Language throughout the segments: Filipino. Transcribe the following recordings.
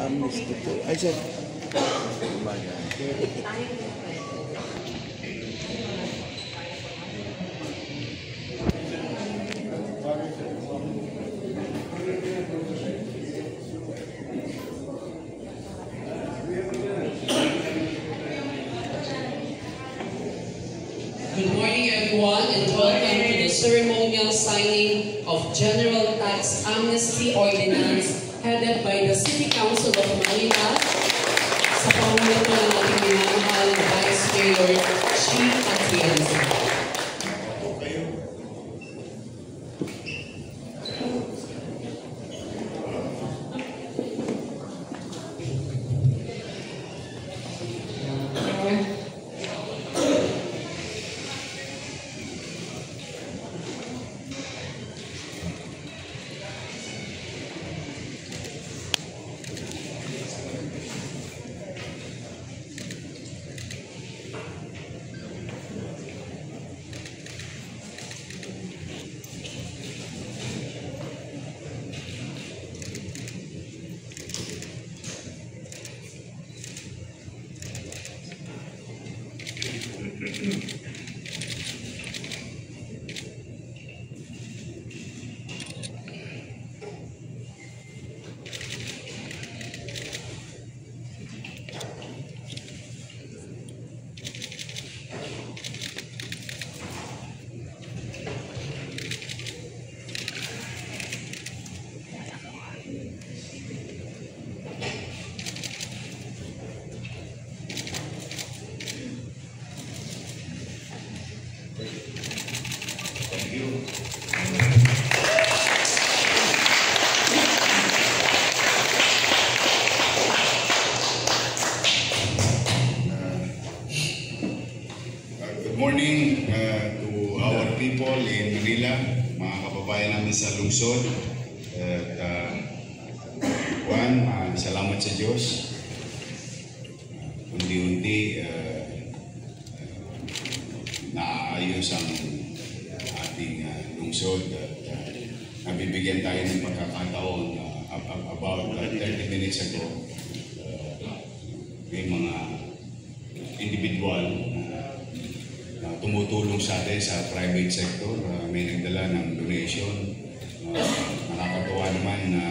amnesty po. Ay, sir. Good morning, everyone, and welcome to the ceremonial signing of General Tax Amnesty Ordinance headed by the City Council of Manila sa pamumuno ng ating minamahal na Vice Mayor Chi Atienza. Good morning to our people in Manila, mga kababayan namin sa lungsod. Salamat sa Diyos. Unti-unti naayos ang ating lungsod at nabibigyan tayo ng pagkakataon about 30 minutes ago. May mga individual na tumutulong sa atin sa private sector. May nagdala ng donation. Nakakatuwa naman na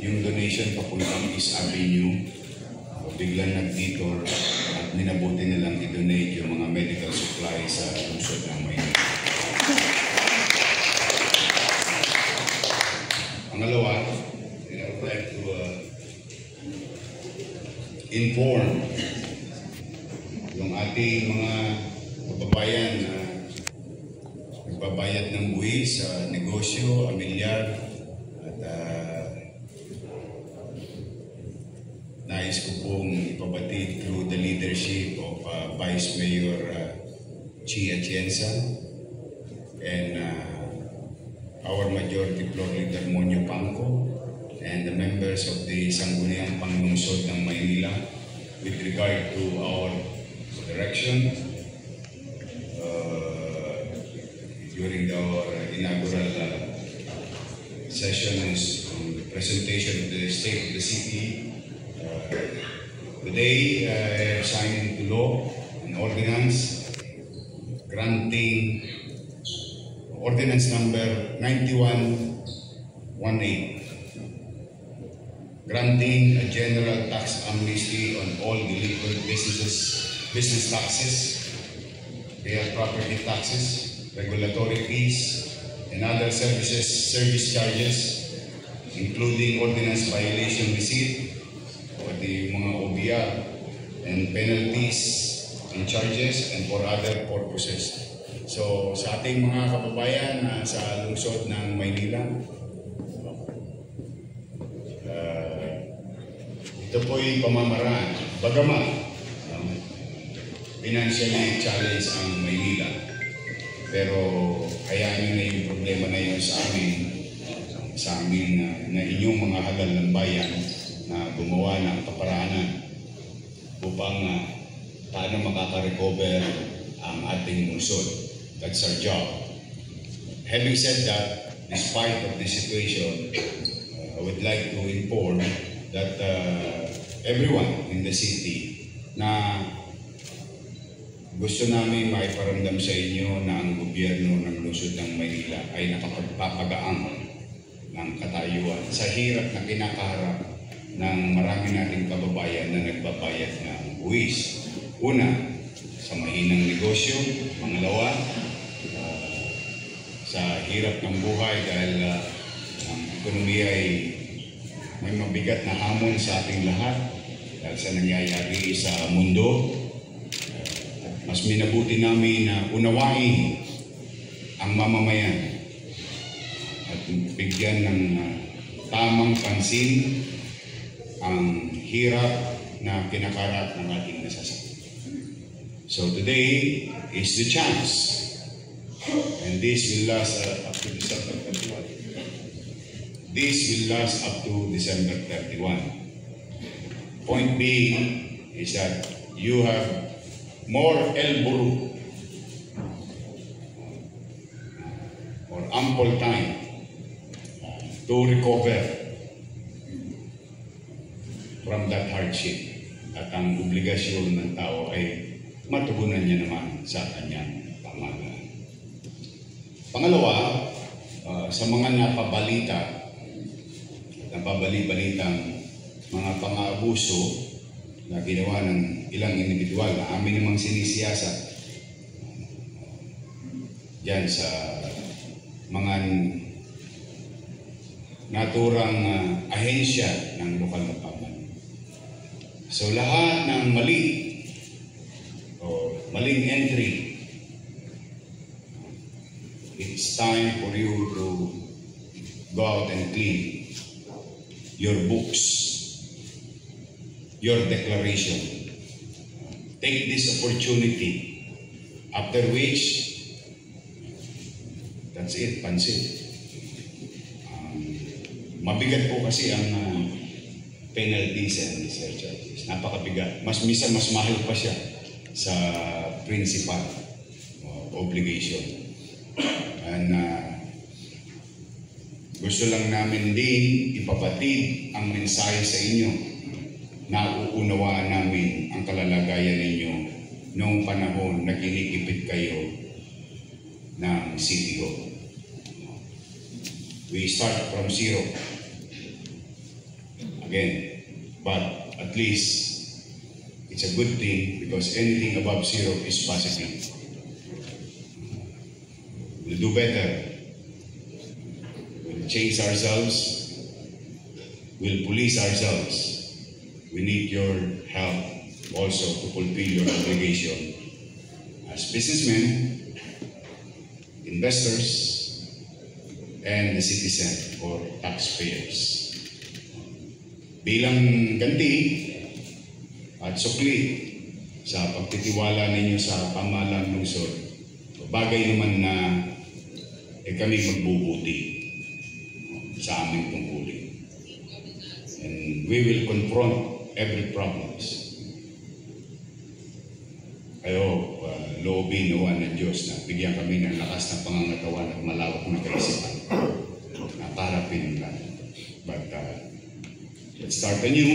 yung donation papuntang East Avenue, biglang nag-detour at minabuti nilang i-donate yung mga medical supplies sa lungsod ng Maynila. Pangalawa, I would like to inform yung ating mga kababayan na nagbabayad ng buwis sa negosyo, amilyar, at nais ko pong ipabatid through the leadership of Vice Mayor Chi Atienza and our Majority Floor Leader Monyo Pangco and the members of the Sangguniang Panglungsod ng Maynila with regard to our direction during our inaugural sessions on the presentation of the state of the city. Today, I have signed into law an ordinance granting ordinance number 9118, granting a general tax amnesty on all delinquent business taxes, real property taxes, regulatory fees, and other service charges, including ordinance violation receipt, for the mga OBR, and penalties and charges, and for other purposes. So, sa ating mga kababayan sa lungsod ng Maynila, ito po'y pamamaraan. Bagamat financially challenge ang Maynila, pero hayaan nyo na yung problema na yun sa amin na inyong mga halal ng bayan na gumawa ng kaparaanan upang paano makaka-recover ang ating lungsod. That's our job. Having said that, despite of the situation, I would like to inform that everyone in the city na gusto namin maiparamdam sa inyo na ang gobyerno ng lungsod ng Maynila ay nakapagpapagaan ng katayuan sa hirap na kinakaharap ng marami nating kababayan na nagbabayad ng buwis. Una, sa mahinang negosyo. Pangalawa, sa hirap ng buhay dahil ang ekonomiya ay may mabigat na hamon sa ating lahat dahil sa nangyayari sa mundo. Mas minabuti namin na unawain ang mamamayan at bigyan ng tamang pansin ang hirap na kinakarap ng ating nasasakit. So today is the chance, and this will last up to December 31. This will last up to December 31. Point being is that you have more elbow room or ample time to recover from that hardship, at ang obligasyon ng tao ay matugunan niya naman sa kanyang pamahalaan. Pangalawa, sa mga napabalitang mga pang-aabuso na ginawa ng ilang individual na amin namang sinisiyasat diyan sa mga naturang ahensya ng lokal na pamahalaan. So lahat ng maling entry, it's time for you to go out and clean your books, your declaration. Take this opportunity, after which, that's it, pansin. Mabigat po kasi ang penalties and charges. Napakabigat. Minsan mas mahal pa siya sa principal obligation. And gusto lang namin din ipabatid ang mensahe sa inyo na uunawaan namin ang kalalagayan ninyo noong panahon na kinikipit kayo ng City Hall. We start from zero again, but at least it's a good thing because anything above zero is positive. We'll do better. We'll change ourselves. We'll police ourselves. We need your help also to fulfill your obligation as businessmen, investors, and the citizen or taxpayers. Bilang ganti at sukli sa pagtitiwala ninyo sa pamahalaan ng lungsod, bagay naman na kami magbubuti sa aming tungkulin. And we will confront every problems. Kayo, loobin nawa ng Diyos na bigyan kami ng lakas ng pangangatawan at malawak na kaisipan na parapin lang. But let's start anew.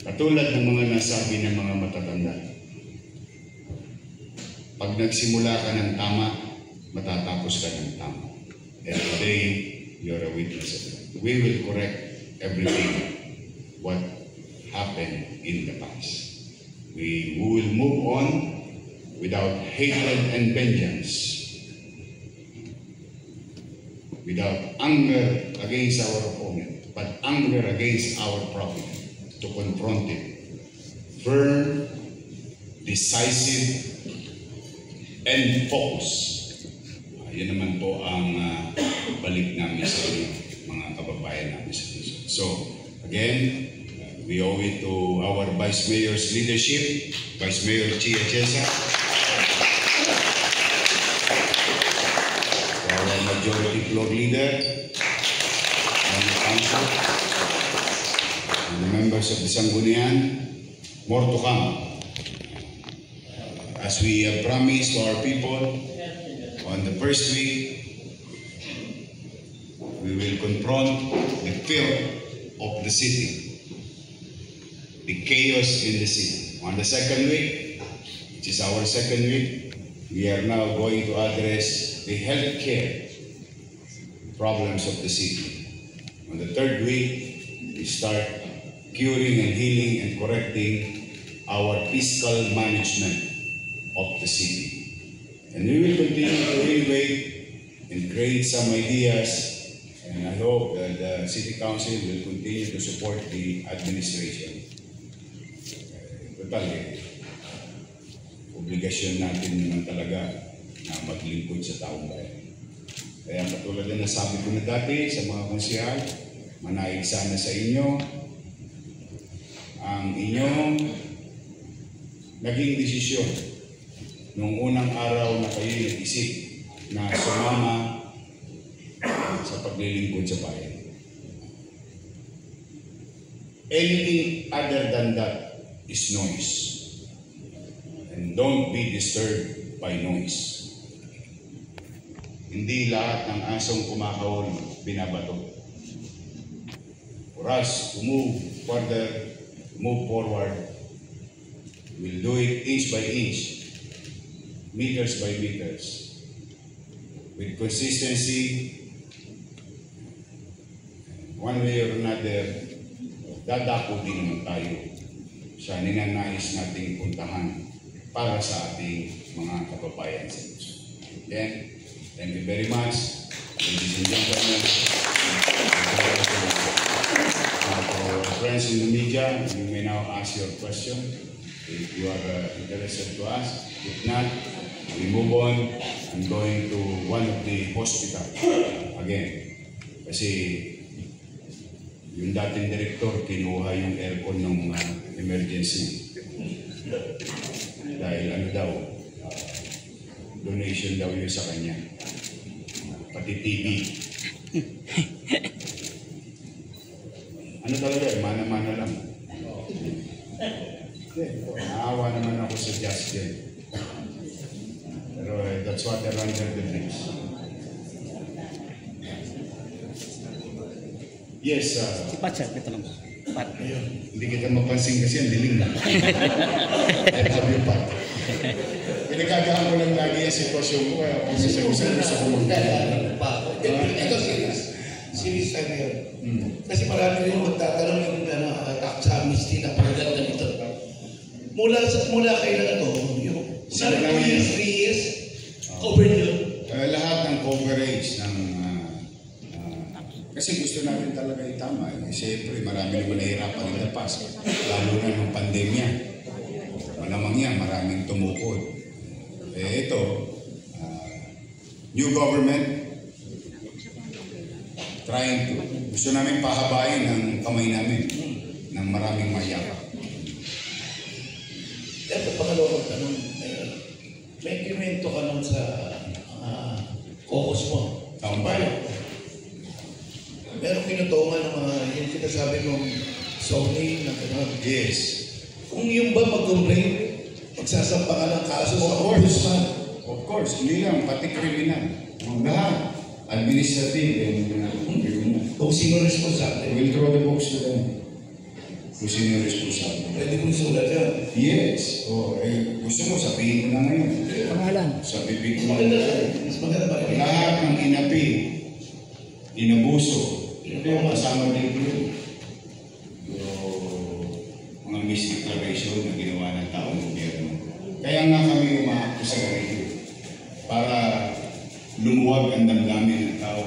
Katulad ng mga nasabi ng mga matatanda, pag nagsimula ka ng tama, matatapos ka ng tama. And today, you're a witness of that. We will correct everything what happened in the past. We will move on without hatred and vengeance, without anger against our opponent, but anger against our problem, to confront it. Firm, decisive, and focused. Yan naman po ang balik namin sa mga kababayan namin sa Luzon. So, again, we owe it to our Vice Mayor's leadership, Vice Mayor Chia Chesa, our Majority Floor Leader, and the Council, and the members of the Sangguniang. More to come. As we have promised to our people, on the first week, we will confront the filth of the city, the chaos in the city. On the second week, which is our second week, we are now going to address the healthcare problems of the city. On the third week, we start curing and healing and correcting our fiscal management of the city. And we will continue to innovate and create some ideas, and I hope that the City Council will continue to support the administration. Total, obligasyon natin naman talaga na maglingkod sa taong bayan. Kaya katulad na nasabi ko na dati sa mga konsehal, manaig sana sa inyo ang inyong naging desisyon nung unang araw na kayo nag-isip na sumama sa paglilingkod sa bayan. Anything other than that is noise. And don't be disturbed by noise. Hindi lahat ng asong kumakahol binabato. For us to move further, move forward, we'll do it inch by inch, meters by meters, with consistency. One way or another, dadako din naman tayo sa ninanais nating puntahan para sa ating mga kababayan sa Luzon. Again, thank you very much, ladies and gentlemen. For friends in the media, you may now ask your question if you are interested to ask. If not, we move on. I'm going to one of the hospital again. Kasi yung dating direktor, kinuha yung aircon ng emergency. Dahil ano daw, donation daw yun sa kanya. Pati TV. Ano talaga, mana-mana lang. Naawa naman ako sa Justin. Pero that's water under the bridge. Yes, Pat, sir. Ito lang. Pat. Hindi kita mapansin kasi ang dilim na. I love you, Pat. Pinagkagaan ko lang lagi yung sitwasyon ko, kaya kung gusto ko magkakaroon. Ito serious. Serious time yun. Kasi marami rin magtatanong yung tax amnesty na paganda nito. Mula kailan ito? Yung 2 years, 3 years, covered yun. Lahat ng coverage ng kasi gusto natin talaga itama. Siyempre, marami naman nahirapan in the past. Lalo na ng pandemya. Malamang yan, maraming tumukod. Ito, new government, gusto namin pahabain ang kamay namin ng maraming mayakap. Ito, pangalawang tanong. May kwento ka nun sa caucus mo. Taong bayan. Meron kinutungan ng mga yung sinasabi mong zoning na gano'n. Yes. Kung yung ba mag-complain, magsasampa ka ng kaso sa ombudsman. Of course, hindi lang, pati kriminal. Lahat. Administrative and criminal. Kung sino responsable. We'll throw the books to them. Kung sino responsable. Pwede kong sulat yan. Yes. Gusto mo, sabihin ko na ngayon. Pangalan. Sa bibig ko. Mas maganda ba? Lahat ng inapi, inabuso, ito yung kasama dito yun. Yung mga misdeclaration na ginawa ng taong gobyerno. Kaya nga kami umaakto sa ganito para lumuwag ang damdamin ng tao.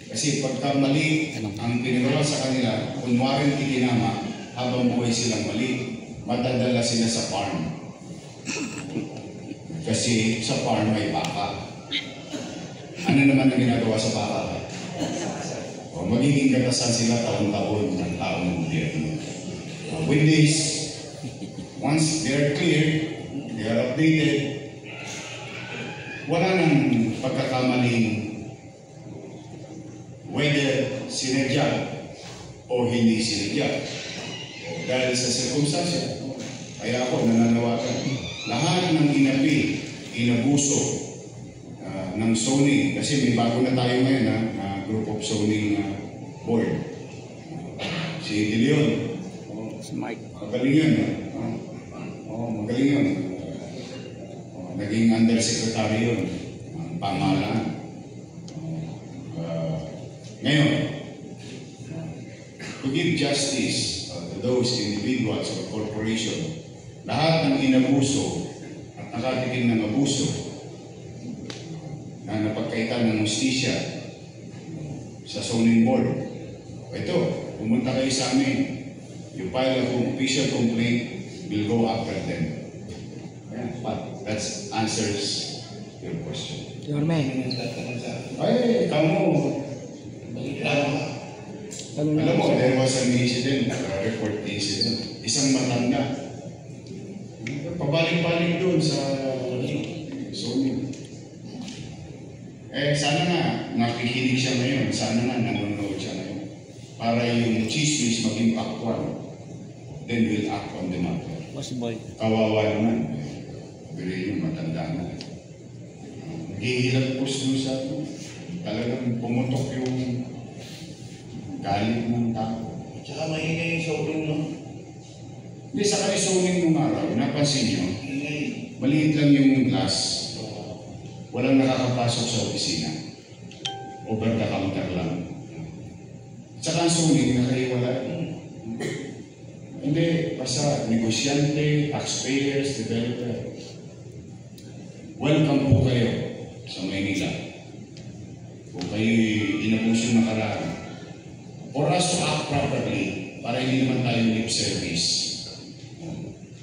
Kasi pagka mali ang pinagawa sa kanila, kunwaring itinama, habang buhay silang mali, madadala sila sa farm. Kasi sa farm may baka. Ano naman ang ginagawa sa baka? Magiging katasan sila taon-taon ng taong gobyerno. With this, once they are clear, they are updated, wala nang pagkakamaling whether sinadya o hindi sinadya. Dahil sa sirkumstansya, kaya ako nananawagan, lahat ng inapi, inabuso ng zoning, kasi may bago na tayo ngayon na group of zoning board. Si Si De Leon. Oh, Si Mike. magaling yun. Magaling yun. Naging undersecretary yun. Ang pamahalaan. Ngayon, to give justice to those individuals or corporation, lahat ng inabuso at nakatikim ng abuso na napagkaitan ng hustisya sa zoning board. Ito, pumunta kayo sa amin. You file a official complaint, we'll go after them. But that answers your question. Yorme. Ay, kamu. Alam mo, there was an incident, a report incident. Isang matanda. Pabalik-balik doon sa zoning. Sana nga, nakikinig siya ngayon. Sana nga, nanonood siya ngayon. Para yung chismis maging actual. Then we'll act on the matter. Boss boy. Kawawa naman. Pero yung matanda na. Naghihilag po sa talagang pumutok yung galit ng tao. Tsaka maingay yung zoning, no? Hindi, sa kayo zoning nung araw, napansin nyo, Ingay. maliit lang yung glass. Walang nakakapasok sa opisina. Over the counter lang. Tsaka ang zoning, nakaiwala. Hindi, basta negosyante, taxpayers, developer. Welcome po kayo sa Maynila. Kung kayo inabuso ng nakaraan. For us to act properly, para hindi naman tayo lip service.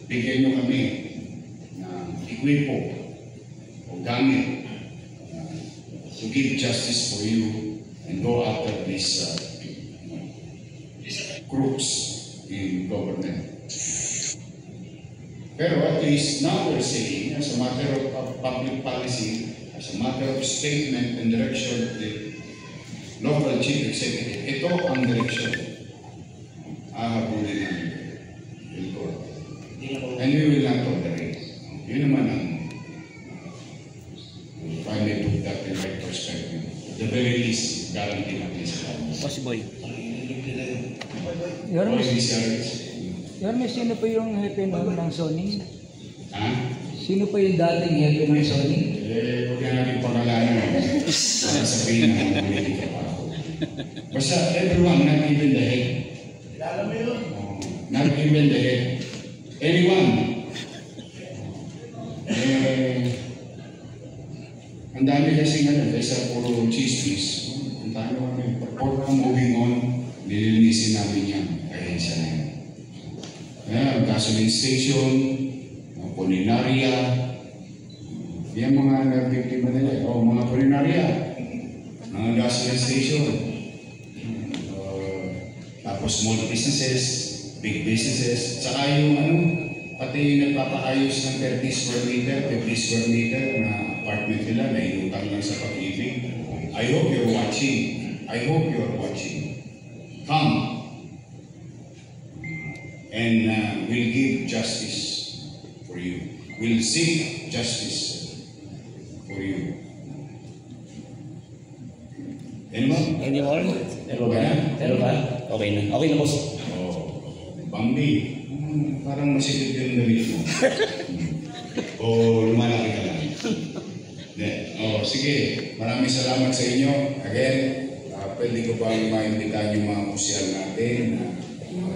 Bigyan nyo kami ng equipo o gamit to give justice for you and go after these crooks in government. Pero at least now we're saying, as a matter of public policy, as a matter of statement and direction of the local chief executive, ito ang direction. Ahabulin namin. And we will not tolerate. Yun naman ang, if I may put that in right perspective, the very least, guarantee natin sa kanya. Boss boy. Yorme, Yorme, sino pa yung hepe ng zoning? ha? Sino pa yung dating hepe ng zoning? Huwag na natin pangalanan. Para sabihin na politika pa ako. Basta everyone, not even the head. Kilala mo yun? Not even the head. Anyone. Ang dami kasi kaysa puro chismis. Ang dami kami. Pag moving on, nililinisin namin yan. Ahensya na yan. Ang gasoline station, ang pulinarya, yan mga nabiktima nila. Mga pulinarya, mga gasoline station. Tapos small businesses, big businesses, saka yung pati yung nagpapaayos ng 30 square meter, 50 square meter na apartment nila na inutang lang sa Pag-ibig. I hope you're watching. I hope you're watching. Come and we'll give justice for you. We'll seek justice for you. Anyone? Anyone? Okay na? Okay na. Okay na, boss. Bambi, parang masikip yung damit mo. O lumalaki ka lang. Sige, maraming salamat sa inyo. Again, pwede ko bang maimbitahan yung mga pusyal natin na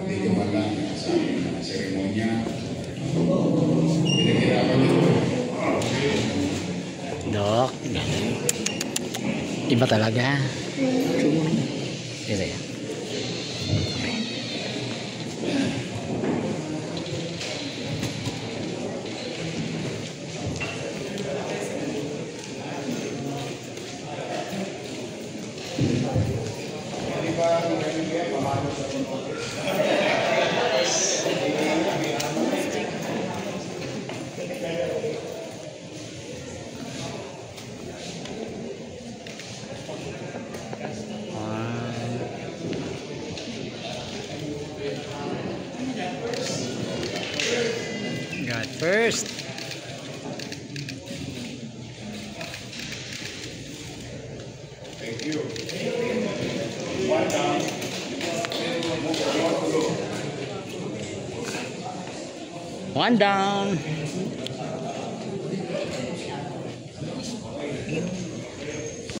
dito man lang sa ating seremonya. Pinaghirapan nyo. Dok. Iba talaga. Ito yan. God first. Thank you. One down. One down.